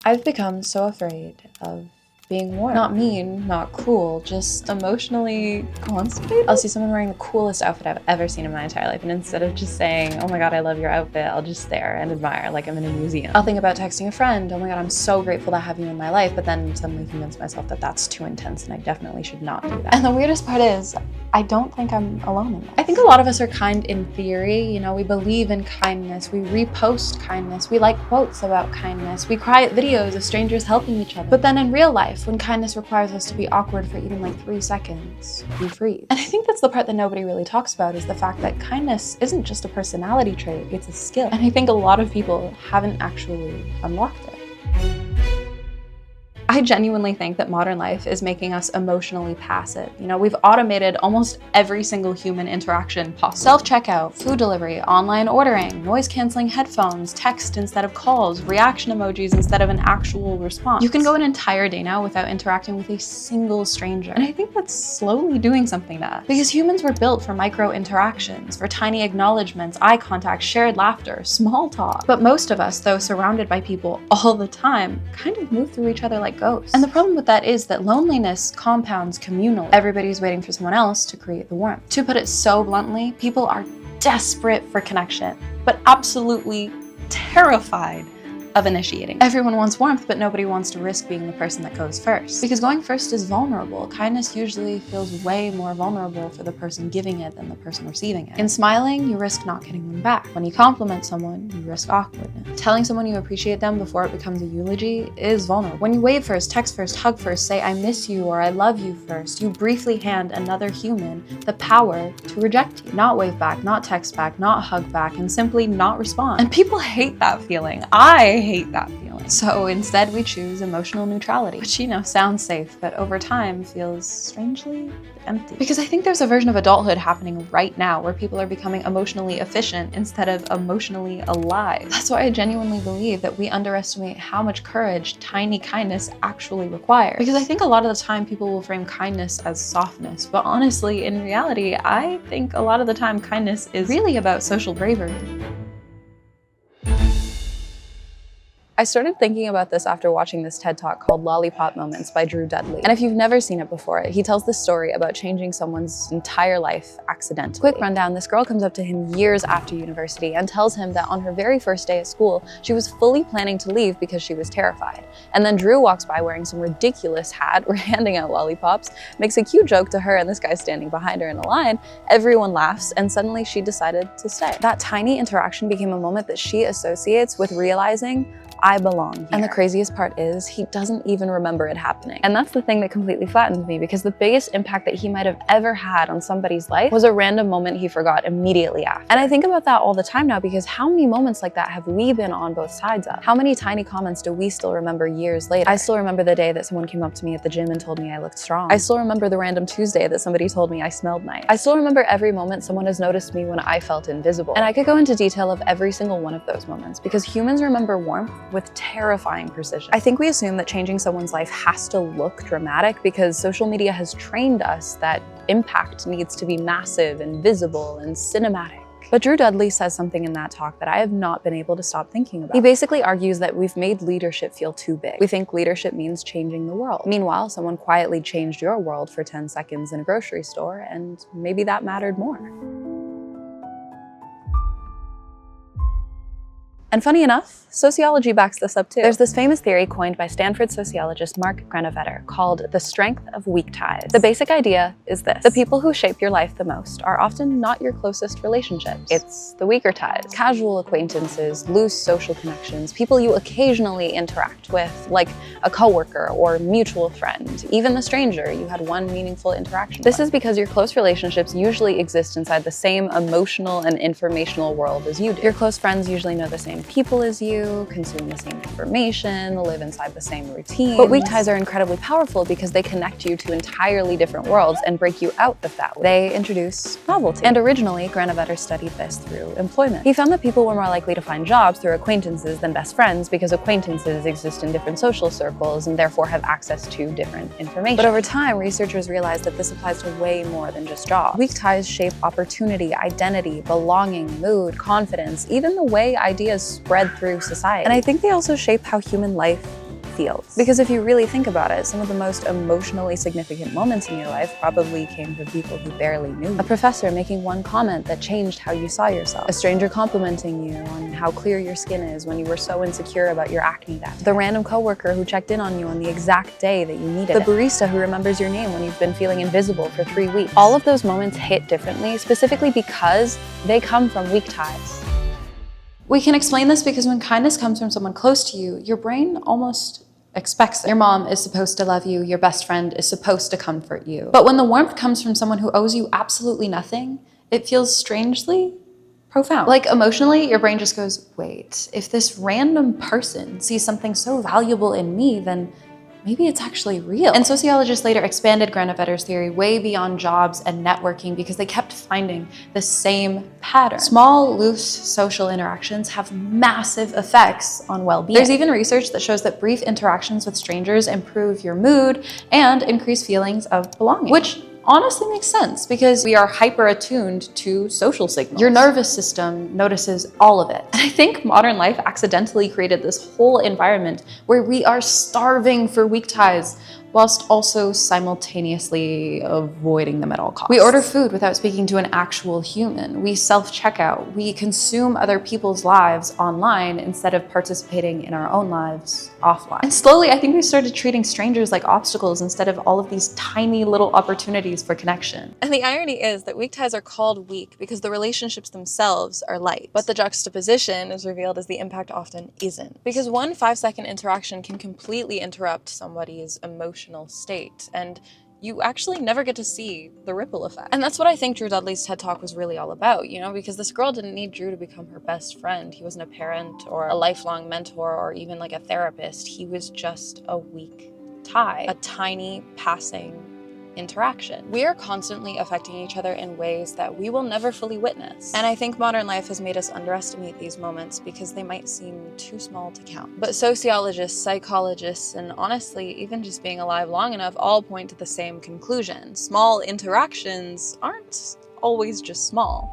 I've become so afraid of being warm. Not mean, not cruel, just emotionally constipated. I'll see someone wearing the coolest outfit I've ever seen in my entire life, and instead of just saying, oh my god, I love your outfit, I'll just stare and admire like I'm in a museum. I'll think about texting a friend, oh my god, I'm so grateful to have you in my life, but then suddenly convince myself that that's too intense and I definitely should not do that. And the weirdest part is, I don't think I'm alone in this. I think a lot of us are kind in theory, you know, we believe in kindness, we repost kindness, we like quotes about kindness, we cry at videos of strangers helping each other. But then in real life, when kindness requires us to be awkward for even like 3 seconds, we freeze. And I think that's the part that nobody really talks about, is the fact that kindness isn't just a personality trait, it's a skill. And I think a lot of people haven't actually unlocked it. I genuinely think that modern life is making us emotionally passive. You know, we've automated almost every single human interaction possible. Self-checkout, food delivery, online ordering, noise-canceling headphones, text instead of calls, reaction emojis instead of an actual response. You can go an entire day now without interacting with a single stranger. And I think that's slowly doing something to us. Because humans were built for micro interactions, for tiny acknowledgements, eye contact, shared laughter, small talk. But most of us, though surrounded by people all the time, kind of move through each other like ghosts. And the problem with that is that loneliness compounds communally. Everybody's waiting for someone else to create the warmth. To put it so bluntly, people are desperate for connection, but absolutely terrified of initiating. Everyone wants warmth, but nobody wants to risk being the person that goes first. Because going first is vulnerable. Kindness usually feels way more vulnerable for the person giving it than the person receiving it. In smiling, you risk not getting them back. When you compliment someone, you risk awkwardness. Telling someone you appreciate them before it becomes a eulogy is vulnerable. When you wave first, text first, hug first, say I miss you or I love you first, you briefly hand another human the power to reject you. Not wave back, not text back, not hug back, and simply not respond. And people hate that feeling. I hate that feeling. So instead we choose emotional neutrality, which, you know, sounds safe, but over time feels strangely empty. Because I think there's a version of adulthood happening right now where people are becoming emotionally efficient instead of emotionally alive. That's why I genuinely believe that we underestimate how much courage tiny kindness actually requires. Because I think a lot of the time people will frame kindness as softness, but honestly, in reality, I think a lot of the time kindness is really about social bravery. I started thinking about this after watching this TED Talk called Lollipop Moments by Dudley. And if you've never seen it before, he tells this story about changing someone's entire life accidentally. Quick rundown, this girl comes up to him years after university and tells him that on her very first day at school, she was fully planning to leave because she was terrified. And then Drew walks by wearing some ridiculous hat, we're handing out lollipops, makes a cute joke to her and this guy's standing behind her in a line. Everyone laughs and suddenly she decided to stay. That tiny interaction became a moment that she associates with realizing I belong here. And the craziest part is he doesn't even remember it happening. And that's the thing that completely flattens me, because the biggest impact that he might have ever had on somebody's life was a random moment he forgot immediately after. And I think about that all the time now, because how many moments like that have we been on both sides of? How many tiny comments do we still remember years later? I still remember the day that someone came up to me at the gym and told me I looked strong. I still remember the random Tuesday that somebody told me I smelled nice. I still remember every moment someone has noticed me when I felt invisible. And I could go into detail of every single one of those moments, because humans remember warmth with terrifying precision. I think we assume that changing someone's life has to look dramatic because social media has trained us that impact needs to be massive and visible and cinematic. But Dudley says something in that talk that I have not been able to stop thinking about. He basically argues that we've made leadership feel too big. We think leadership means changing the world. Meanwhile, someone quietly changed your world for 10 seconds in a grocery store, and maybe that mattered more. And funny enough, sociology backs this up too. There's this famous theory coined by Stanford sociologist Mark Granovetter called the strength of weak ties. The basic idea is this: the people who shape your life the most are often not your closest relationships. It's the weaker ties. Casual acquaintances, loose social connections, people you occasionally interact with, like a coworker or mutual friend, even the stranger you had one meaningful interaction with. This is because your close relationships usually exist inside the same emotional and informational world as you do. Your close friends usually know the same people as you, consume the same information, live inside the same routine. But weak ties are incredibly powerful because they connect you to entirely different worlds and break you out of that. They introduce novelty. And originally, Granovetter studied this through employment. He found that people were more likely to find jobs through acquaintances than best friends because acquaintances exist in different social circles and therefore have access to different information. But over time, researchers realized that this applies to way more than just jobs. Weak ties shape opportunity, identity, belonging, mood, confidence, even the way ideas spread through society. And I think they also shape how human life feels. Because if you really think about it, some of the most emotionally significant moments in your life probably came from people who barely knew you. A professor making one comment that changed how you saw yourself. A stranger complimenting you on how clear your skin is when you were so insecure about your acne that day. The random coworker who checked in on you on the exact day that you needed it. The barista who remembers your name when you've been feeling invisible for 3 weeks. All of those moments hit differently, specifically because they come from weak ties. We can explain this because when kindness comes from someone close to you, your brain almost expects it. Your mom is supposed to love you, your best friend is supposed to comfort you. But when the warmth comes from someone who owes you absolutely nothing, it feels strangely profound. Like emotionally, your brain just goes, wait, if this random person sees something so valuable in me, then maybe it's actually real. And sociologists later expanded Granovetter's theory way beyond jobs and networking because they kept finding the same pattern. Small, loose social interactions have massive effects on well-being. There's even research that shows that brief interactions with strangers improve your mood and increase feelings of belonging, which honestly makes sense because we are hyper attuned to social signals. Your nervous system notices all of it. And I think modern life accidentally created this whole environment where we are starving for weak ties whilst also simultaneously avoiding them at all costs. We order food without speaking to an actual human. We self-checkout. We consume other people's lives online instead of participating in our own lives offline. And slowly, I think we started treating strangers like obstacles instead of all of these tiny little opportunities for connection. And the irony is that weak ties are called weak because the relationships themselves are light, but the juxtaposition is revealed as the impact often isn't. Because one 5-second interaction can completely interrupt somebody's emotional state, and you actually never get to see the ripple effect. And that's what I think Drew Dudley's TED Talk was really all about, you know, because this girl didn't need Drew to become her best friend. He wasn't a parent or a lifelong mentor or even like a therapist. He was just a weak tie, a tiny passing interaction. We are constantly affecting each other in ways that we will never fully witness. And I think modern life has made us underestimate these moments because they might seem too small to count. But sociologists, psychologists, and honestly, even just being alive long enough all point to the same conclusion. Small interactions aren't always just small.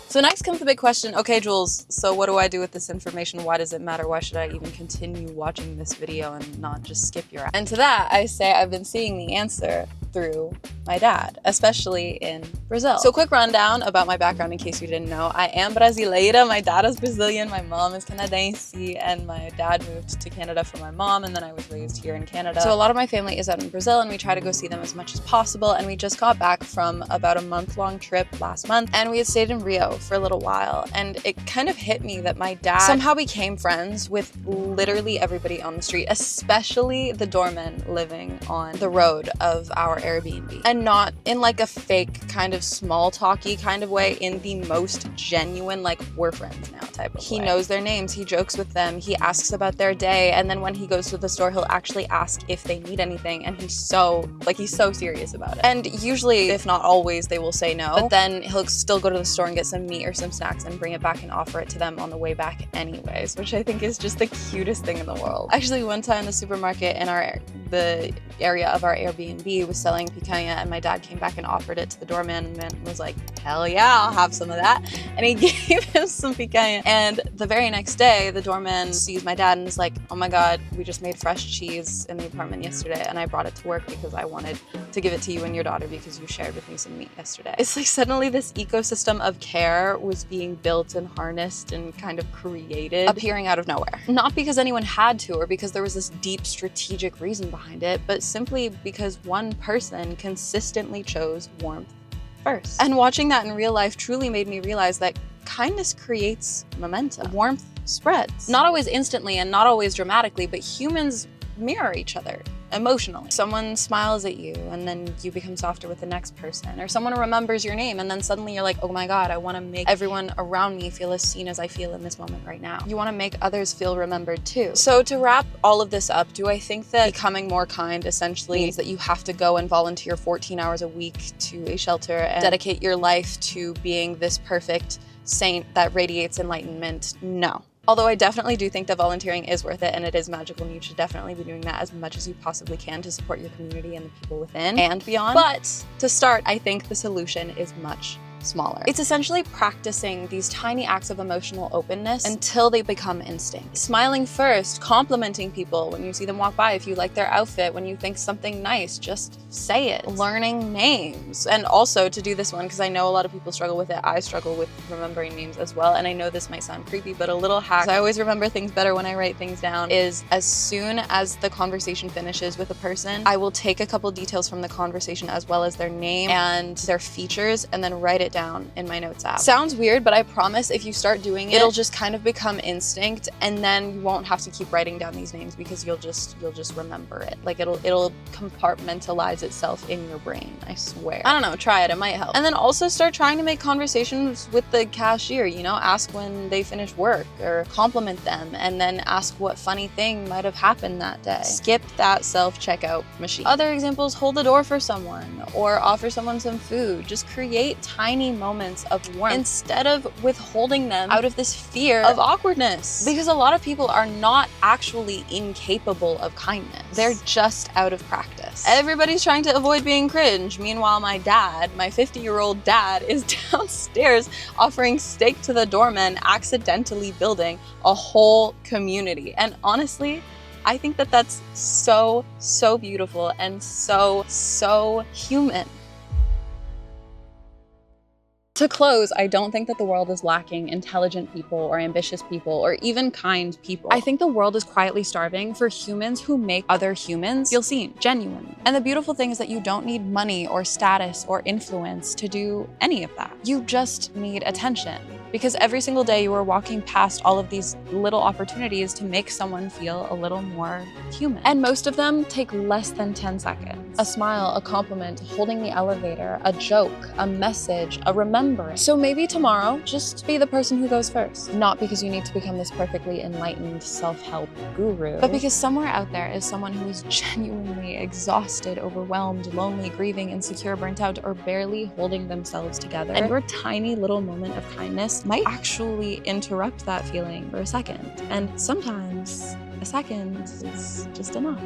So next comes the big question, okay, Jules, so what do I do with this information? Why does it matter? Why should I even continue watching this video and not just skip your ad? And to that, I say I've been seeing the answer through my dad, especially in Brazil. So quick rundown about my background in case you didn't know. I am brasileira, my dad is Brazilian, my mom is Canadense, and my dad moved to Canada for my mom, and then I was raised here in Canada. So a lot of my family is out in Brazil, and we try to go see them as much as possible, and we just got back from about a month-long trip last month, and we had stayed in Rio for a little while, and it kind of hit me that my dad somehow became friends with literally everybody on the street, especially the doormen living on the road of our Airbnb, and not in like a fake kind of small talky kind of way, in the most genuine, like we're friends now type of way. He knows their names, he jokes with them, he asks about their day, and then when he goes to the store, he'll actually ask if they need anything, and he's so serious about it. And usually, if not always, they will say no, but then he'll still go to the store and get some meat or some snacks and bring it back and offer it to them on the way back anyways, which I think is just the cutest thing in the world. Actually, one time the supermarket in the area of our Airbnb was selling picanha, and my dad came back and offered it to the doorman, and the man was like, hell yeah, I'll have some of that. And he gave him some picanha. And the very next day, the doorman sees my dad and is like, oh my God, we just made fresh cheese in the apartment yesterday, and I brought it to work because I wanted to give it to you and your daughter because you shared with me some meat yesterday. It's like suddenly this ecosystem of care was being built and harnessed and kind of created, appearing out of nowhere. Not because anyone had to or because there was this deep strategic reason behind it, but simply because one person consistently chose warmth first. And watching that in real life truly made me realize that kindness creates momentum. Warmth spreads. Not always instantly and not always dramatically, but humans mirror each other emotionally. Someone smiles at you and then you become softer with the next person, or someone remembers your name and then suddenly you're like, oh my God, I want to make everyone around me feel as seen as I feel in this moment right now. You want to make others feel remembered too. So to wrap all of this up, do I think that becoming more kind essentially means that you have to go and volunteer 14 hours a week to a shelter and dedicate your life to being this perfect saint that radiates enlightenment? No. Although I definitely do think that volunteering is worth it and it is magical, and you should definitely be doing that as much as you possibly can to support your community and the people within and beyond. But to start, I think the solution is much smaller. It's essentially practicing these tiny acts of emotional openness until they become instinct. Smiling first, complimenting people when you see them walk by. If you like their outfit, when you think something nice, just say it. Learning names. And also to do this one, because I know a lot of people struggle with it, I struggle with remembering names as well. And I know this might sound creepy, but a little hack, I always remember things better when I write things down, is as soon as the conversation finishes with a person, I will take a couple details from the conversation as well as their name and their features and then write it down in my notes app. Sounds weird, but I promise if you start doing it, it'll just kind of become instinct, and then you won't have to keep writing down these names because you'll just remember it. Like it'll compartmentalize itself in your brain, I swear. I don't know, try it might help. And then also start trying to make conversations with the cashier, you know, ask when they finish work or compliment them, and then ask what funny thing might have happened that day. Skip that self-checkout machine. Other examples, hold the door for someone or offer someone some food. Just create tiny moments of warmth instead of withholding them out of this fear of awkwardness. Because a lot of people are not actually incapable of kindness. They're just out of practice. Everybody's trying to avoid being cringe. Meanwhile, my dad, my 50-year-old dad, is downstairs offering steak to the doorman, accidentally building a whole community. And honestly, I think that that's so, so beautiful and so, so human. To close, I don't think that the world is lacking intelligent people or ambitious people or even kind people. I think the world is quietly starving for humans who make other humans feel seen, genuinely. And the beautiful thing is that you don't need money or status or influence to do any of that. You just need attention. Because every single day you are walking past all of these little opportunities to make someone feel a little more human. And most of them take less than 10 seconds. A smile, a compliment, holding the elevator, a joke, a message, a remembrance. So maybe tomorrow, just be the person who goes first. Not because you need to become this perfectly enlightened self-help guru, but because somewhere out there is someone who is genuinely exhausted, overwhelmed, lonely, grieving, insecure, burnt out, or barely holding themselves together. And your tiny little moment of kindness might actually interrupt that feeling for a second. And sometimes a second is just enough.